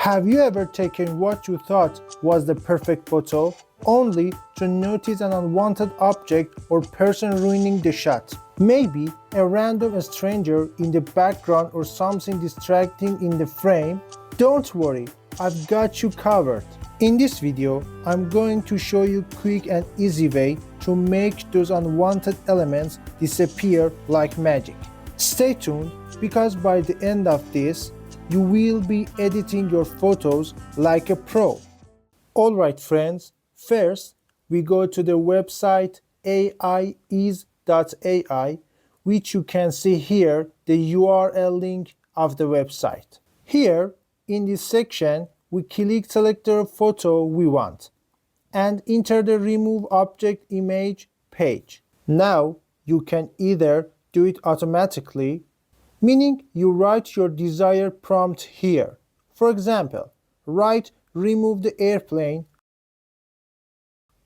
Have you ever taken what you thought was the perfect photo, only to notice an unwanted object or person ruining the shot? Maybe a random stranger in the background or something distracting in the frame? Don't worry, I've got you covered. In this video, I'm going to show you a quick and easy way to make those unwanted elements disappear like magic. Stay tuned, because by the end of this, you will be editing your photos like a pro. Alright friends, first we go to the website aiis.ai, which you can see here, the URL link of the website. Here in this section, we select the photo we want and enter the remove object image page. Now you can either do it automatically, meaning you write your desired prompt here. For example, write remove the airplane,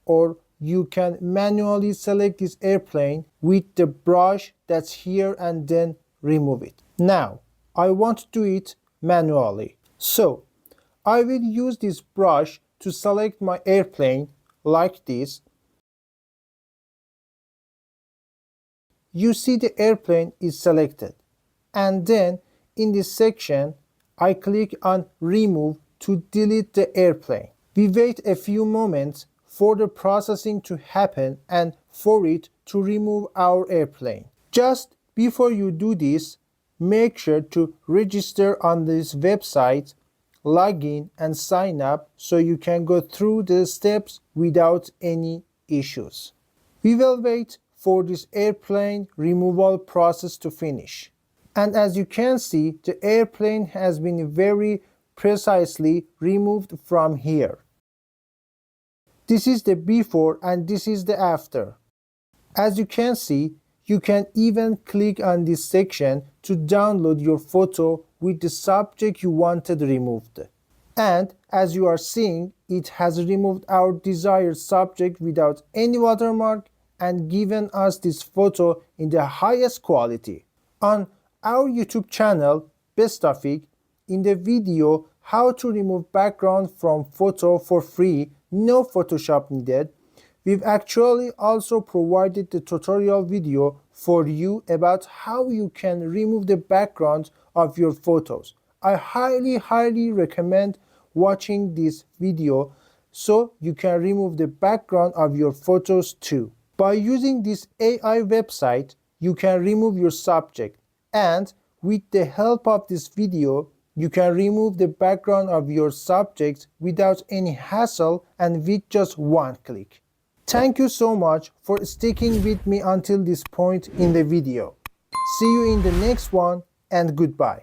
or you can manually select this airplane with the brush that's here and then remove it. Now, I want to do it manually. So, I will use this brush to select my airplane like this. You see the airplane is selected. And then in this section, I click on remove to delete the airplane. We wait a few moments for the processing to happen and for it to remove our airplane. Just before you do this, make sure to register on this website, log in and sign up so you can go through the steps without any issues. We will wait for this airplane removal process to finish. And as you can see, the airplane has been very precisely removed from here. This is the before and this is the after. As you can see, you can even click on this section to download your photo with the subject you wanted removed. And as you are seeing, it has removed our desired subject without any watermark and given us this photo in the highest quality. On our YouTube channel, Bestaphic, in the video how to remove background from photo for free, no Photoshop needed, we've actually also provided the tutorial video for you about how you can remove the background of your photos. I highly recommend watching this video so you can remove the background of your photos too. By using this AI website, you can remove your subject, and with the help of this video, you can remove the background of your subjects without any hassle and with just one click. Thank you so much for sticking with me until this point in the video. See you in the next one, and goodbye.